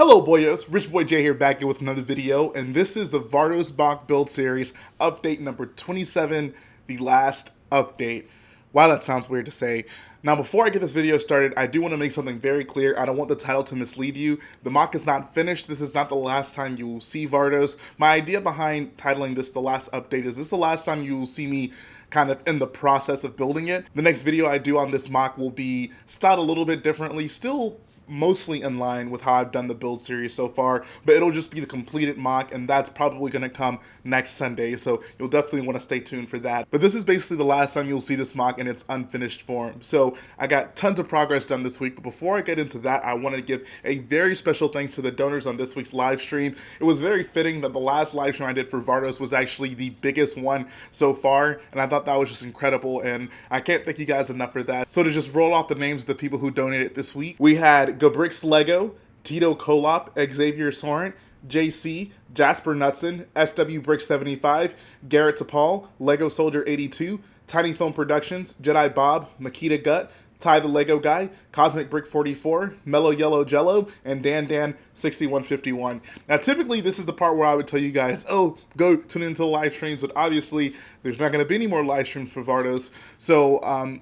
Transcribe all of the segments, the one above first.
Hello boyos, Rich Boy J here back again with another video, and this is the Vardos MOC build series update number 27, the last update. Wow, that sounds weird to say. Now before I get this video started, I do want to make something very clear. I don't want the title to mislead you. The MOC is not finished. This is not the last time you will see Vardos. My idea behind titling this the last update is this is the last time you will see me kind of in the process of building it. The next video I do on this MOC will be styled a little bit differently, still mostly in line with how I've done the build series so far, but it'll just be the completed MOC, and that's probably going to come next Sunday, so you'll definitely want to stay tuned for that. But this is basically the last time you'll see this MOC in its unfinished form. So I got tons of progress done this week, but before I get into that, I want to give a very special thanks to the donors on this week's live stream. It was very fitting that the last live stream I did for Vardos was actually the biggest one so far, and I thought that was just incredible, and I can't thank you guys enough for that. So to just roll off the names of the people who donated this week, we had Gabricks Leog, Tito Kolop, Xavier Sorrent, JC, Jasper Knutson, SW Brick 75, Garrett Tapal, Lego Soldier 82, Tinyfilmproductions, Jedi Bob, Makita Gut, Ty the Lego Guy, Cosmic Brick 44, MellowYellowJlo, and Dan 6151. Now typically this is the part where I would tell you guys, oh, go tune into the live streams, but obviously there's not going to be any more live streams for Vardos, so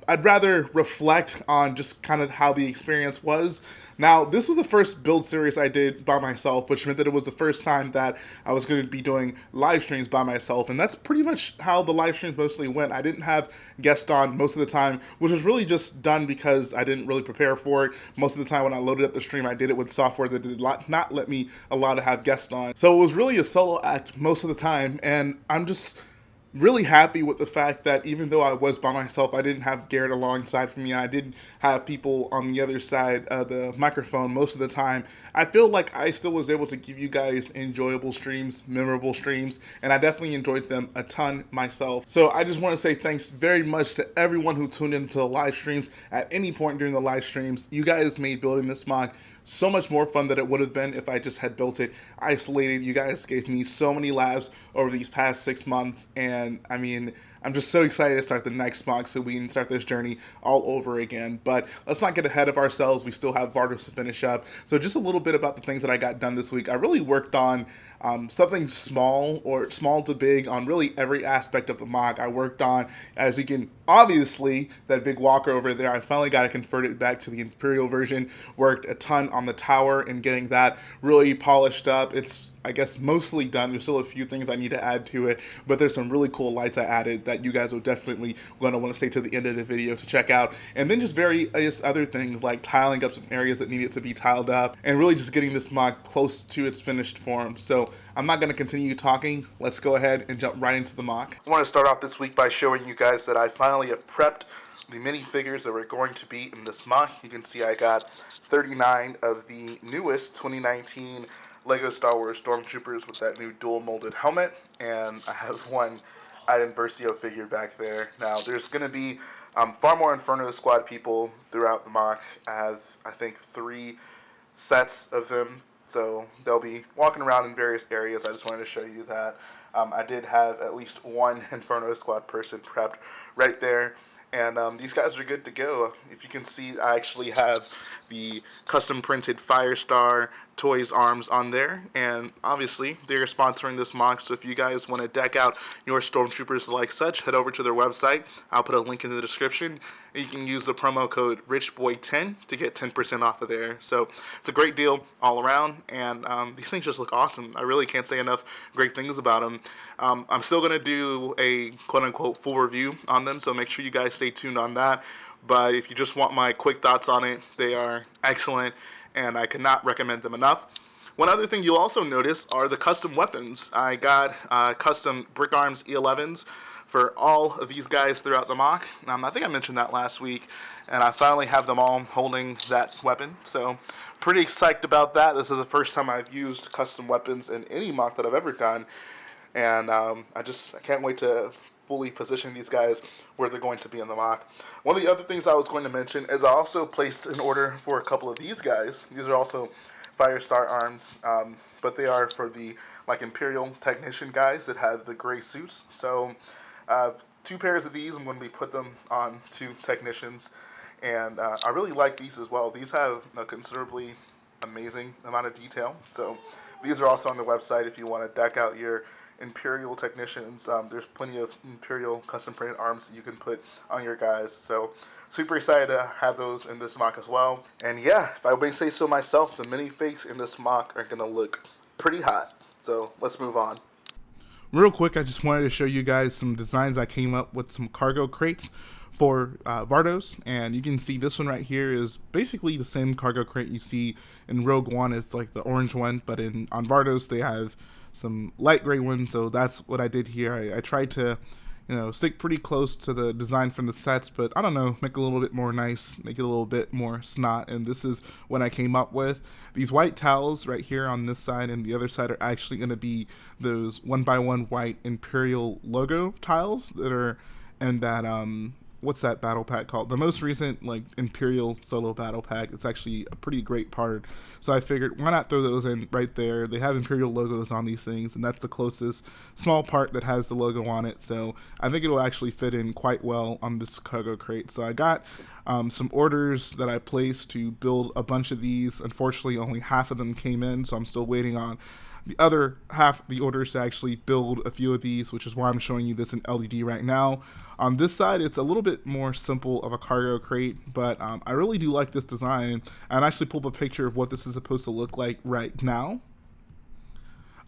I'd rather reflect on just kind of how the experience was. Now, this was the first build series I did by myself, which meant that it was the first time that I was going to be doing live streams by myself, and that's pretty much how the live streams mostly went. I didn't have guests on most of the time, which was really just done because I didn't really prepare for it. Most of the time when I loaded up the stream, I did it with software that did not let me allow to have guests on. So it was really a solo act most of the time, and I'm just really happy with the fact that even though I was by myself, I didn't have Garrett alongside for me. I didn't have people on the other side of the microphone most of the time. I feel like I still was able to give you guys enjoyable streams, memorable streams, and I definitely enjoyed them a ton myself. So I just want to say thanks very much to everyone who tuned into the live streams at any point during the live streams. You guys made building this MOC so much more fun than it would have been if I just had built it isolated. You guys gave me so many laughs over these past 6 months, and I mean, I'm just so excited to start the next MOC so we can start this journey all over again. But let's not get ahead of ourselves. We still have Vardos to finish up. So just a little bit about the things that I got done this week. I really worked on something small or small to big on really every aspect of the MOC. I worked on, as you can obviously, that big walker over there, I finally got to convert it back to the Imperial version. Worked a ton on the tower and getting that really polished up. It's, I guess, mostly done. There's still a few things I need to add to it, but there's some really cool lights I added that you guys will definitely going to want to stay to the end of the video to check out. And then just various other things like tiling up some areas that needed to be tiled up and really just getting this MOC close to its finished form. So I'm not going to continue talking. Let's go ahead and jump right into the MOC. I want to start off this week by showing you guys that I finally have prepped the minifigures that were going to be in this MOC. You can see I got 39 of the newest 2019 Lego Star Wars Stormtroopers with that new dual molded helmet, and I have one Iden Versio figure back there. Now, there's going to be far more Inferno Squad people throughout the MOC. I have, I think, 3 sets of them, so they'll be walking around in various areas. I just wanted to show you that. I did have at least one Inferno Squad person prepped right there. And these guys are good to go. If you can see, I actually have the custom printed Firestar Toys arms on there, and obviously they're sponsoring this MOC, so if you guys want to deck out your Stormtroopers like such, head over to their website. I'll put a link in the description. You can use the promo code RichBoy10 to get 10% off of there. So it's a great deal all around, and these things just look awesome. I really can't say enough great things about them. I'm still going to do a quote-unquote full review on them, so make sure you guys stay tuned on that. But if you just want my quick thoughts on it, they are excellent, and I cannot recommend them enough. One other thing you'll also notice are the custom weapons. I got custom Brick Arms E11s for all of these guys throughout the MOC. I think I mentioned that last week, and I finally have them all holding that weapon. So pretty psyched about that. This is the first time I've used custom weapons in any MOC that I've ever done, and I can't wait to fully position these guys where they're going to be in the MOC. One of the other things I was going to mention is I also placed an order for a couple of these guys. These are also Firestar arms, but they are for the Imperial Technician guys that have the gray suits. So 2 pairs of these. I'm going to be put them on 2 Technicians, and I really like these as well. These have a considerably amazing amount of detail. So these are also on the website if you want to deck out your Imperial technicians. There's plenty of Imperial custom printed arms that you can put on your guys. So super excited to have those in this MOC as well. And yeah, if I may say so myself, the minifigs in this MOC are going to look pretty hot. So let's move on. Real quick, I just wanted to show you guys some designs I came up with, some cargo crates for Vardos, and you can see this one right here is basically the same cargo crate you see in Rogue One. It's like the orange one, but on Vardos they have some light gray ones, so that's what I did here. I tried to, stick pretty close to the design from the sets, but I don't know, make it a little bit more nice, make it a little bit more snot, and this is what I came up with. These white towels right here on this side and the other side are actually going to be those 1x1 white Imperial logo tiles that are in that, what's that battle pack called? The most recent like Imperial solo battle pack. It's actually a pretty great part. So I figured, why not throw those in right there? They have Imperial logos on these things, and that's the closest small part that has the logo on it. So I think it'll actually fit in quite well on this cargo crate. So I got some orders that I placed to build a bunch of these. Unfortunately, only half of them came in, so I'm still waiting on the other half of the orders to actually build a few of these, which is why I'm showing you this in LED right now. On this side, it's a little bit more simple of a cargo crate, but I really do like this design. And I actually pulled up a picture of what this is supposed to look like right now.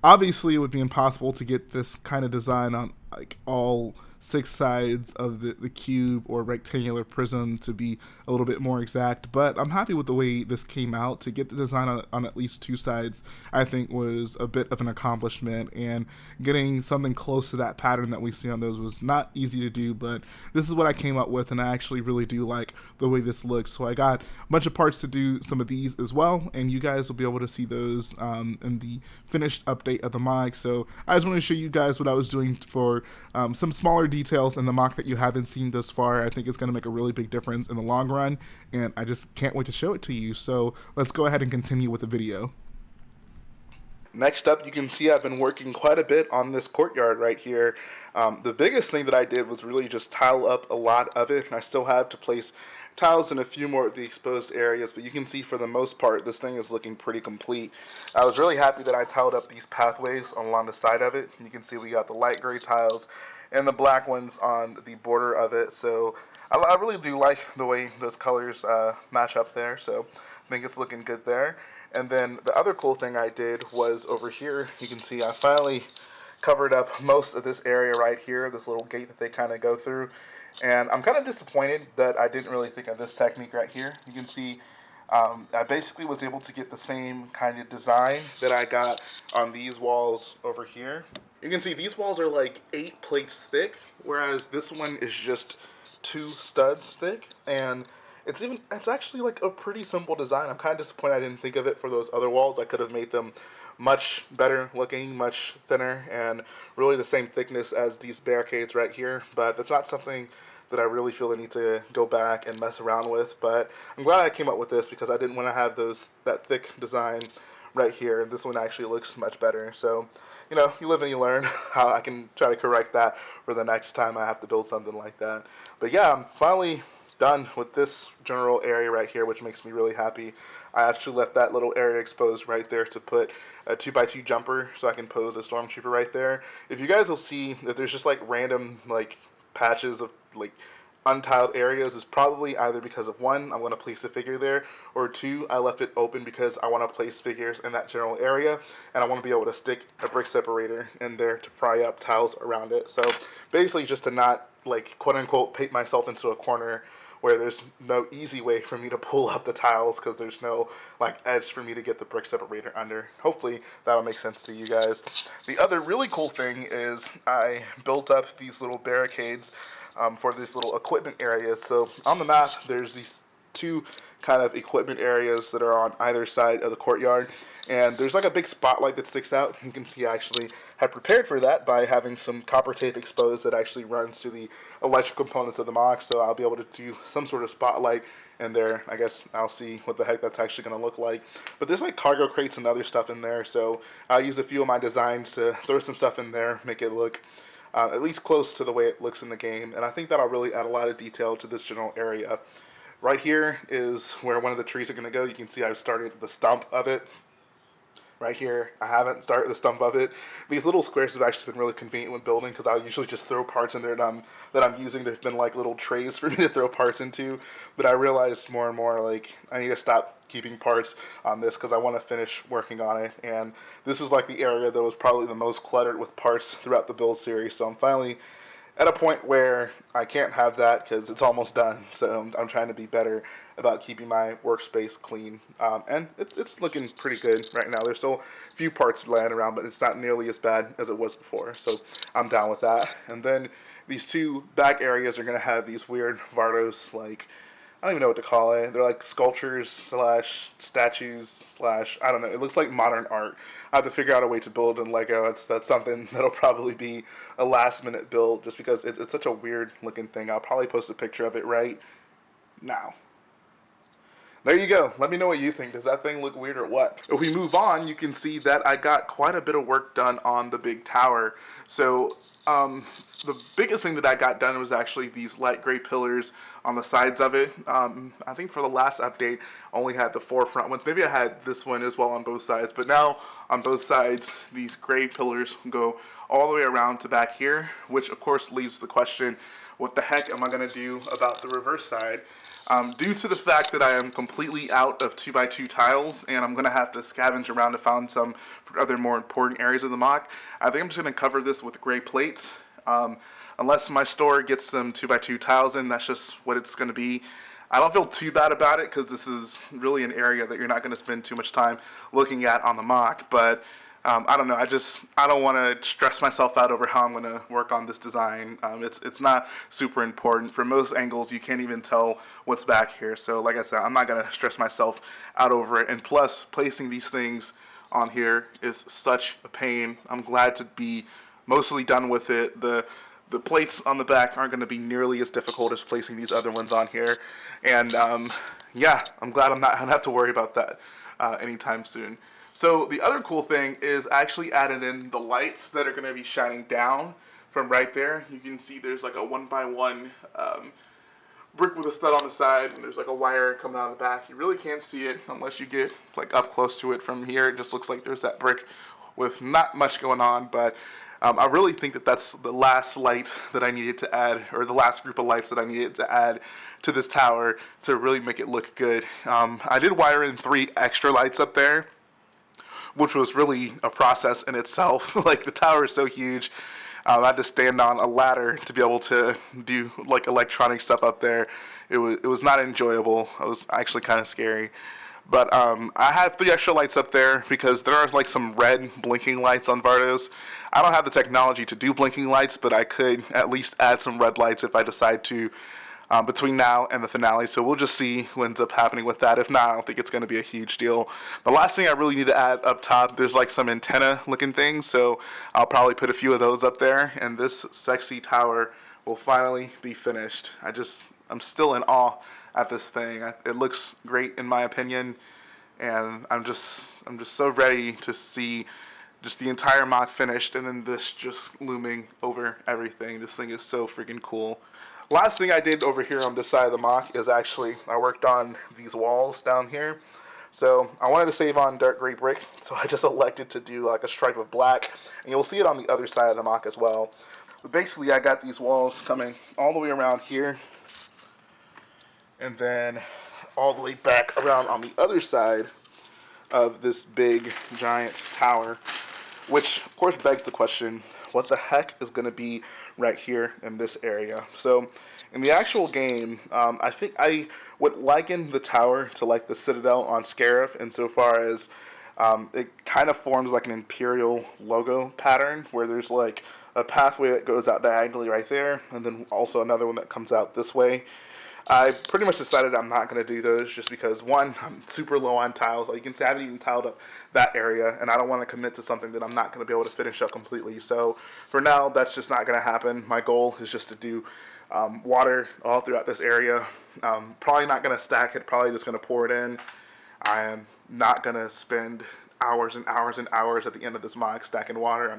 Obviously, it would be impossible to get this kind of design on like all 6 sides of the cube or rectangular prism, to be a little bit more exact, but I'm happy with the way this came out. To get the design on at least 2 sides, I think was a bit of an accomplishment, and getting something close to that pattern that we see on those was not easy to do, but this is what I came up with, and I actually really do like the way this looks. So I got a bunch of parts to do some of these as well, and you guys will be able to see those in the finished update of the MOC. So I just want to show you guys what I was doing for some smaller details in the MOC that you haven't seen thus far. I think it's going to make a really big difference in the long run, and I just can't wait to show it to you. So let's go ahead and continue with the video. Next up, you can see I've been working quite a bit on this courtyard right here. The biggest thing that I did was really just tile up a lot of it, and I still have to place tiles in a few more of the exposed areas, but you can see for the most part this thing is looking pretty complete. I was really happy that I tiled up these pathways along the side of it. You can see we got the light gray tiles and the black ones on the border of it, so I really do like the way those colors match up there, so I think it's looking good there. And then the other cool thing I did was over here, you can see I finally covered up most of this area right here, this little gate that they kind of go through. And I'm kind of disappointed that I didn't really think of this technique right here. You can see I basically was able to get the same kind of design that I got on these walls over here. You can see these walls are like 8 plates thick, whereas this one is just 2 studs thick. And it's actually like a pretty simple design. I'm kind of disappointed I didn't think of it for those other walls. I could have made them much better looking, much thinner, and really the same thickness as these barricades right here. But that's not something that I really feel I need to go back and mess around with. But I'm glad I came up with this because I didn't want to have that thick design right here. This one actually looks much better. So, you live and you learn. How I can try to correct that for the next time I have to build something like that. But yeah, I'm finally done with this general area right here, which makes me really happy. I actually left that little area exposed right there to put a 2x2 jumper so I can pose a stormtrooper right there. If you guys will see that there's just like random like patches of like untiled areas, is probably either because of 1, I'm going to place a figure there, or 2, I left it open because I want to place figures in that general area, and I want to be able to stick a brick separator in there to pry up tiles around it. So basically just to not like quote unquote paint myself into a corner where there's no easy way for me to pull up the tiles because there's no like edge for me to get the brick separator under. Hopefully that'll make sense to you guys. The other really cool thing is I built up these little barricades for these little equipment areas. So on the map there's these 2 kind of equipment areas that are on either side of the courtyard, and there's like a big spotlight that sticks out. You can see I actually had prepared for that by having some copper tape exposed that actually runs to the electrical components of the MOC, so I'll be able to do some sort of spotlight in there. I guess I'll see what the heck that's actually going to look like. But there's like cargo crates and other stuff in there, so I'll use a few of my designs to throw some stuff in there, make it look at least close to the way it looks in the game, and I think that'll really add a lot of detail to this general area. Right here is where one of the trees are going to go. You can see I've started the stump of it. Right here, I haven't started the stump of it. These little squares have actually been really convenient when building because I'll usually just throw parts in there that I'm using. They've been like little trays for me to throw parts into. But I realized more and more, like, I need to stop keeping parts on this because I want to finish working on it. And this is like the area that was probably the most cluttered with parts throughout the build series. So I'm finally at a point where I can't have that because it's almost done. So I'm trying to be better about keeping my workspace clean. And it's looking pretty good right now. There's still a few parts lying around, but it's not nearly as bad as it was before. So I'm down with that. And then these two back areas are going to have these weird Vardos, like, I don't even know what to call it. They're like sculptures slash statues slash, I don't know. It looks like modern art. I have to figure out a way to build in Lego. That's something that'll probably be a last minute build just because it's such a weird looking thing. I'll probably post a picture of it right now. There you go. Let me know what you think. Does that thing look weird or what? If we move on, you can see that I got quite a bit of work done on the big tower. So the biggest thing that I got done was actually these light gray pillars on the sides of it. I think for the last update, I only had the forefront ones. Maybe I had this one as well on both sides, but now on both sides, these gray pillars go all the way around to back here, which of course leaves the question, what the heck am I going to do about the reverse side? Due to the fact that I am completely out of 2x2 tiles and I'm going to have to scavenge around to find some for other more important areas of the MOC, I think I'm just going to cover this with gray plates. Unless my store gets some 2x2 tiles in, that's just what it's going to be. I don't feel too bad about it because this is really an area that you're not going to spend too much time looking at on the MOC, but I don't know. I don't want to stress myself out over how I'm going to work on this design. It's not super important. From most angles, you can't even tell what's back here. So like I said, I'm not going to stress myself out over it. And plus, placing these things on here is such a pain. I'm glad to be mostly done with it. The plates on the back aren't going to be nearly as difficult as placing these other ones on here. And yeah, I'm glad I'm not going to have to worry about that anytime soon. So the other cool thing is I actually added in the lights that are going to be shining down from right there. You can see there's like a 1x1 brick with a stud on the side, and there's like a wire coming out of the back. You really can't see it unless you get like up close to it. From here, it just looks like there's that brick with not much going on, but I really think that that's the last light that I needed to add, or the last group of lights that I needed to add to this tower to really make it look good. I did wire in 3 extra lights up there, which was really a process in itself. Like, the tower is so huge. I had to stand on a ladder to be able to do like electronic stuff up there. It was not enjoyable. It was actually kind of scary. But I have 3 extra lights up there because there are like some red blinking lights on Vardos. I don't have the technology to do blinking lights, but I could at least add some red lights if I decide to between now and the finale. So we'll just see what ends up happening with that. If not, I don't think it's going to be a huge deal. The last thing I really need to add up top, there's like some antenna looking things, so I'll probably put a few of those up there, and this sexy tower will finally be finished. I'm still in awe at this thing. It looks great in my opinion, and I'm just so ready to see just the entire MOC finished, and then this just looming over everything. This thing is so freaking cool. Last thing I did over here on this side of the MOC is actually I worked on these walls down here. So I wanted to save on dark gray brick, so I just elected to do like a stripe of black, and you'll see it on the other side of the MOC as well. But basically, I got these walls coming all the way around here, and then all the way back around on the other side of this big giant tower, which of course begs the question, what the heck is going to be right here in this area? So in the actual game, I think I would liken the tower to like the Citadel on Scarif insofar as it kind of forms like an Imperial logo pattern where there's like a pathway that goes out diagonally right there, and then also another one that comes out this way. I pretty much decided I'm not going to do those just because, one, I'm super low on tiles. Like you can see, I haven't even tiled up that area, and I don't want to commit to something that I'm not going to be able to finish up completely. So for now, that's just not going to happen. My goal is just to do water all throughout this area. Probably not going to stack it, probably just going to pour it in. I am not going to spend hours and hours and hours at the end of this MOC stacking water.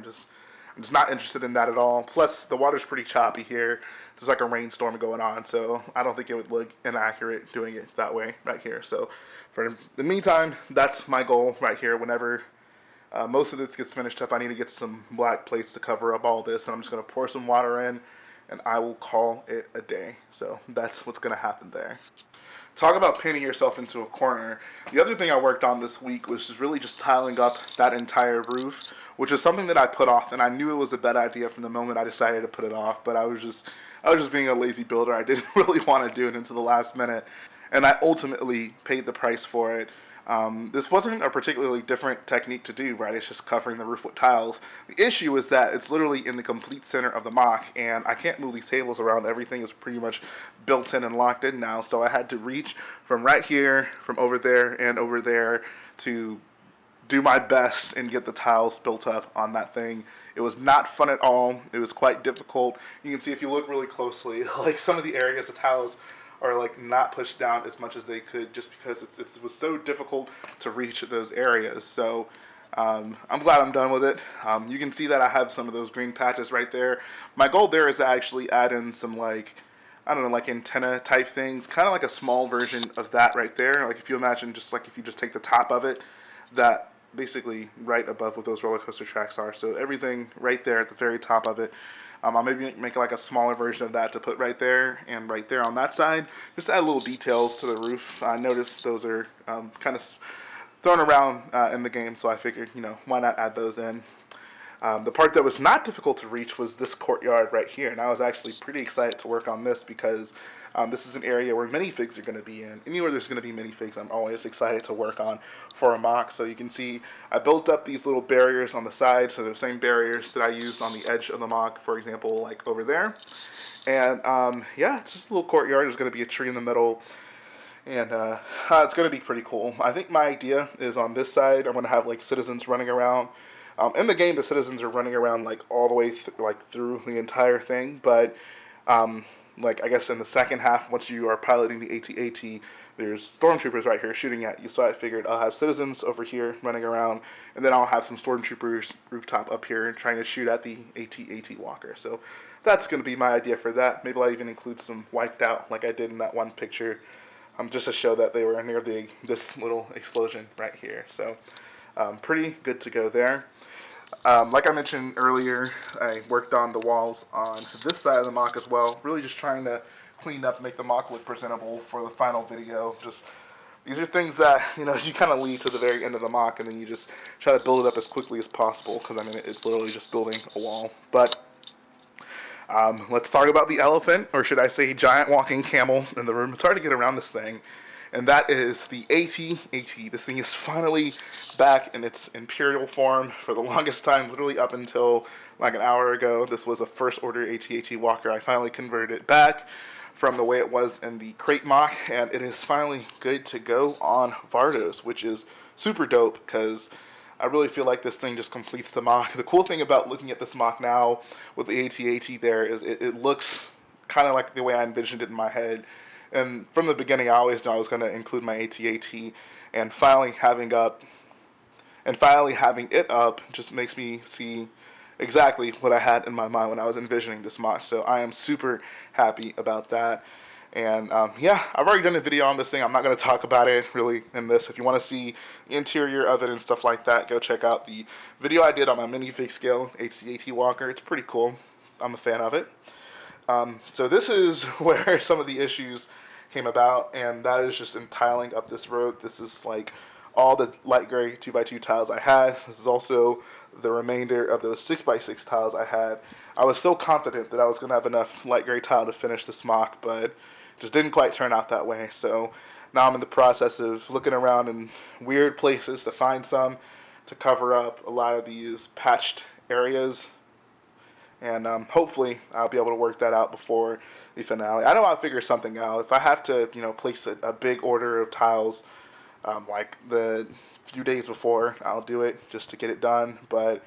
I'm just not interested in that at all. Plus, the water's pretty choppy here. There's like a rainstorm going on, so I don't think it would look inaccurate doing it that way right here. So for the meantime, that's my goal right here. Whenever most of this gets finished up, I need to get some black plates to cover up all this, and I'm just going to pour some water in, and I will call it a day. So that's what's going to happen there. Talk about painting yourself into a corner. The other thing I worked on this week was really just tiling up that entire roof, which is something that I put off, and I knew it was a bad idea from the moment I decided to put it off, but I was just being a lazy builder. I didn't really want to do it until the last minute, and I ultimately paid the price for it. This wasn't a particularly different technique to do, right? It's just covering the roof with tiles. The issue is that it's literally in the complete center of the MOC, and I can't move these tables around. Everything is pretty much built in and locked in now, so I had to reach from right here, from over there, and over there to do my best and get the tiles built up on that thing. It was not fun at all. It was quite difficult. You can see if you look really closely, like some of the areas the tiles are like not pushed down as much as they could, just because it was so difficult to reach those areas. So I'm glad I'm done with it. You can see that I have some of those green patches right there. My goal there is to actually add in some, like, I don't know, like antenna type things, kind of like a small version of that right there. Like if you imagine just like if you just take the top of it, that basically right above what those roller coaster tracks are. So everything right there at the very top of it. I'll maybe make like a smaller version of that to put right there and right there on that side. Just to add little details to the roof. I noticed those are kind of thrown around in the game, so I figured, why not add those in. The part that was not difficult to reach was this courtyard right here, and I was actually pretty excited to work on this because this is an area where minifigs are going to be in. Anywhere there's going to be minifigs, I'm always excited to work on for a MOC. So you can see I built up these little barriers on the side, so the same barriers that I used on the edge of the MOC, for example, like over there. And yeah, it's just a little courtyard. There's going to be a tree in the middle, and it's going to be pretty cool. I think my idea is on this side, I'm going to have like citizens running around. In the game, the citizens are running around like all the way through the entire thing, but like I guess in the second half, once you are piloting the AT-AT, there's stormtroopers right here shooting at you. So I figured I'll have citizens over here running around, and then I'll have some stormtroopers rooftop up here trying to shoot at the AT-AT walker. So that's going to be my idea for that. Maybe I'll even include some wiped out like I did in that one picture, just to show that they were near this little explosion right here. So pretty good to go there. Like I mentioned earlier, I worked on the walls on this side of the MOC as well, really just trying to clean up, make the MOC look presentable for the final video. Just these are things that, you kind of leave to the very end of the MOC, and then you just try to build it up as quickly as possible, because I mean, it's literally just building a wall. But let's talk about the elephant, or should I say giant walking camel in the room. It's hard to get around this thing. And that is the AT-AT. This thing is finally back in its Imperial form. For the longest time, literally up until like an hour ago, this was a first order AT-AT walker. I finally converted it back from the way it was in the crate MOC, and it is finally good to go on Vardos, which is super dope because I really feel like this thing just completes the MOC. The cool thing about looking at this MOC now with the AT-AT there is it looks kind of like the way I envisioned it in my head. And from the beginning, I always knew I was going to include my AT-AT, and finally having it up just makes me see exactly what I had in my mind when I was envisioning this MOC. So I am super happy about that. And yeah, I've already done a video on this thing. I'm not going to talk about it really in this. If you want to see the interior of it and stuff like that, go check out the video I did on my minifig scale AT-AT walker. It's pretty cool. I'm a fan of it. So this is where some of the issues came about, and that is just in tiling up this road. This is like all the light gray 2x2 tiles I had. This is also the remainder of those 6x6 tiles I had. I was so confident that I was going to have enough light gray tile to finish this MOC, but it just didn't quite turn out that way. So now I'm in the process of looking around in weird places to find some to cover up a lot of these patched areas. And hopefully I'll be able to work that out before the finale. I know I'll figure something out. If I have to, place a big order of tiles, like the few days before, I'll do it just to get it done. But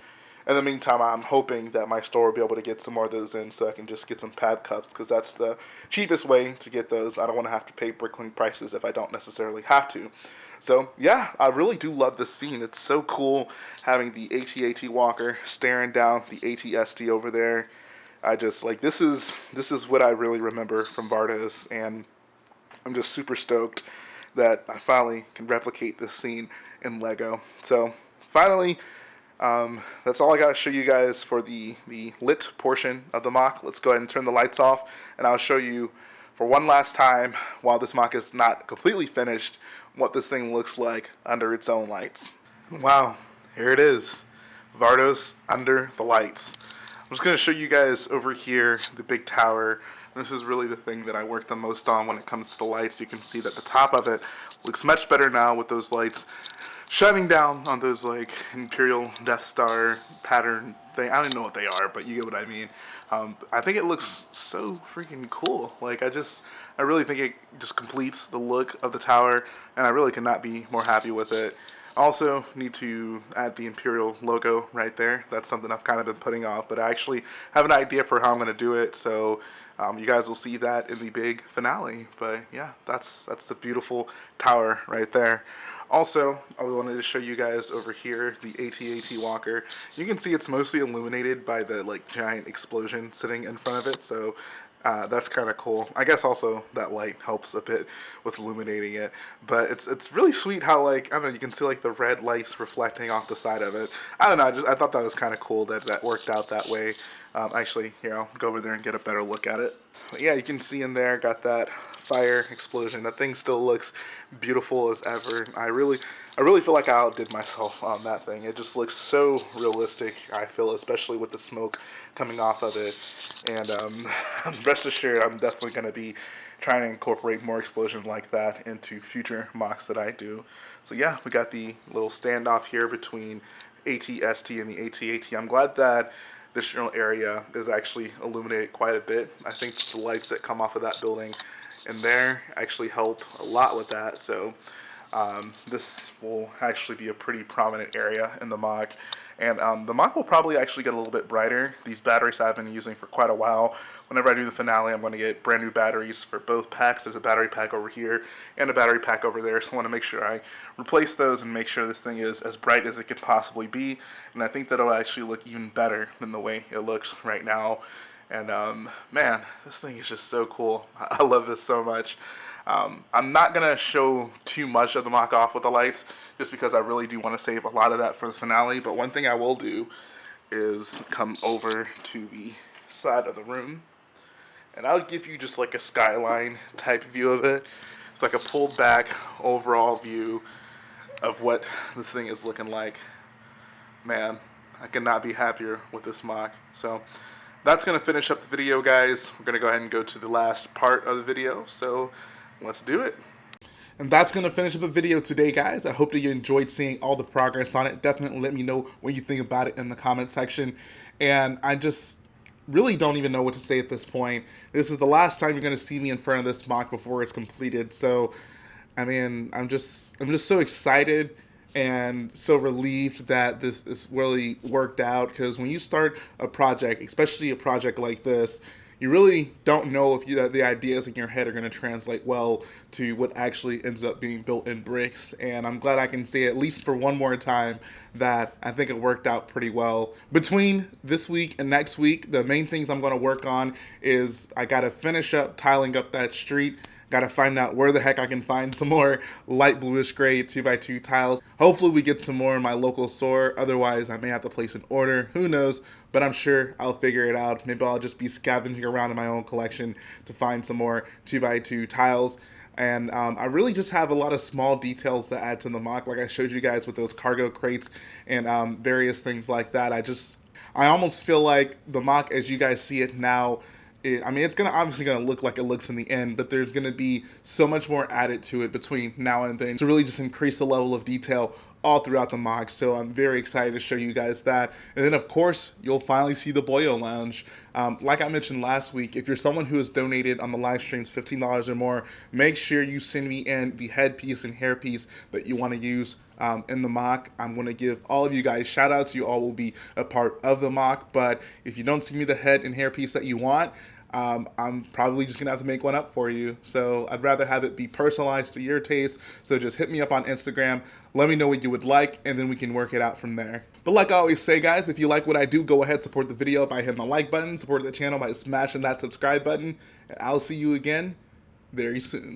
In the meantime, I'm hoping that my store will be able to get some more of those in so I can just get some pad cups, because that's the cheapest way to get those. I don't want to have to pay Bricklink prices if I don't necessarily have to. So yeah, I really do love this scene. It's so cool having the AT-AT walker staring down the AT-ST over there. I just like, this is what I really remember from Vardos, and I'm just super stoked that I finally can replicate this scene in Lego. So finally, that's all I got to show you guys for the lit portion of the MOC. Let's go ahead and turn the lights off, and I'll show you for one last time, while this MOC is not completely finished, what this thing looks like under its own lights. Wow, here it is. Vardos under the lights. I'm just going to show you guys over here the big tower. This is really the thing that I worked the most on when it comes to the lights. You can see that the top of it looks much better now with those lights shining down on those like Imperial Death Star pattern thing. I don't even know what they are, but you get what I mean. I think it looks so freaking cool. Like, I really think it just completes the look of the tower, and I really cannot be more happy with it. Also need to add the Imperial logo right there. That's something I've kind of been putting off, but I actually have an idea for how I'm going to do it, so you guys will see that in the big finale. But yeah, that's the beautiful tower right there. Also, I wanted to show you guys over here the AT-AT walker. You can see it's mostly illuminated by the like giant explosion sitting in front of it, so that's kind of cool. I guess also that light helps a bit with illuminating it, but it's really sweet how, like, I don't know, you can see like the red lights reflecting off the side of it. I don't know, I thought that was kind of cool that worked out that way. Actually, here, I'll go over there and get a better look at it. But yeah, you can see in there, got that fire explosion. That thing still looks beautiful as ever. I really feel like I outdid myself on that thing. It just looks so realistic, I feel, especially with the smoke coming off of it. And rest assured, I'm definitely going to be trying to incorporate more explosions like that into future MOCs that I do. So yeah, we got the little standoff here between AT-ST and the AT-AT. I'm glad that this general area is actually illuminated quite a bit. I think the lights that come off of that building and there actually help a lot with that. So this will actually be a pretty prominent area in the MOC. And the MOC will probably actually get a little bit brighter. These batteries I've been using for quite a while. Whenever I do the finale, I'm going to get brand new batteries for both packs. There's a battery pack over here and a battery pack over there, so I want to make sure I replace those and make sure this thing is as bright as it could possibly be. And I think that it'll actually look even better than the way it looks right now. And man, this thing is just so cool. I love this so much. I'm not going to show too much of the MOC off with the lights, just because I really do want to save a lot of that for the finale. But one thing I will do is come over to the side of the room, and I'll give you just like a skyline type view of it. It's like a pulled back overall view of what this thing is looking like. Man, I could not be happier with this MOC. So that's going to finish up the video, guys. We're going to go ahead and go to the last part of the video, so let's do it. And that's going to finish up the video today, guys. I hope that you enjoyed seeing all the progress on it. Definitely let me know what you think about it in the comment section. And I just really don't even know what to say at this point. This is the last time you're going to see me in front of this MOC before it's completed. So, I mean, I'm just so excited and so relieved that this really worked out, because when you start a project, especially a project like this, you really don't know if the ideas in your head are going to translate well to what actually ends up being built in bricks. And I'm glad I can say at least for one more time that I think it worked out pretty well. Between this week and next week, the main things I'm going to work on is I got to finish up tiling up that street. Got to find out where the heck I can find some more light bluish gray 2x2 tiles. Hopefully we get some more in my local store. Otherwise, I may have to place an order. Who knows? But I'm sure I'll figure it out. Maybe I'll just be scavenging around in my own collection to find some more 2x2 tiles. And I really just have a lot of small details to add to the MOC, like I showed you guys with those cargo crates and various things like that. I almost feel like the MOC, as you guys see it now, I mean, it's obviously gonna look like it looks in the end, but there's gonna be so much more added to it between now and then to really just increase the level of detail all throughout the MOC, so I'm very excited to show you guys that. And then, of course, you'll finally see the Boyo Lounge. Like I mentioned last week, if you're someone who has donated on the live streams $15 or more, make sure you send me in the headpiece and hairpiece that you want to use in the MOC. I'm going to give all of you guys shout outs. You all will be a part of the MOC, but if you don't send me the head and hairpiece that you want, I'm probably just gonna have to make one up for you. So I'd rather have it be personalized to your taste. So just hit me up on Instagram, let me know what you would like, and then we can work it out from there. But like I always say, guys, if you like what I do, go ahead, support the video by hitting the like button, support the channel by smashing that subscribe button, and I'll see you again very soon.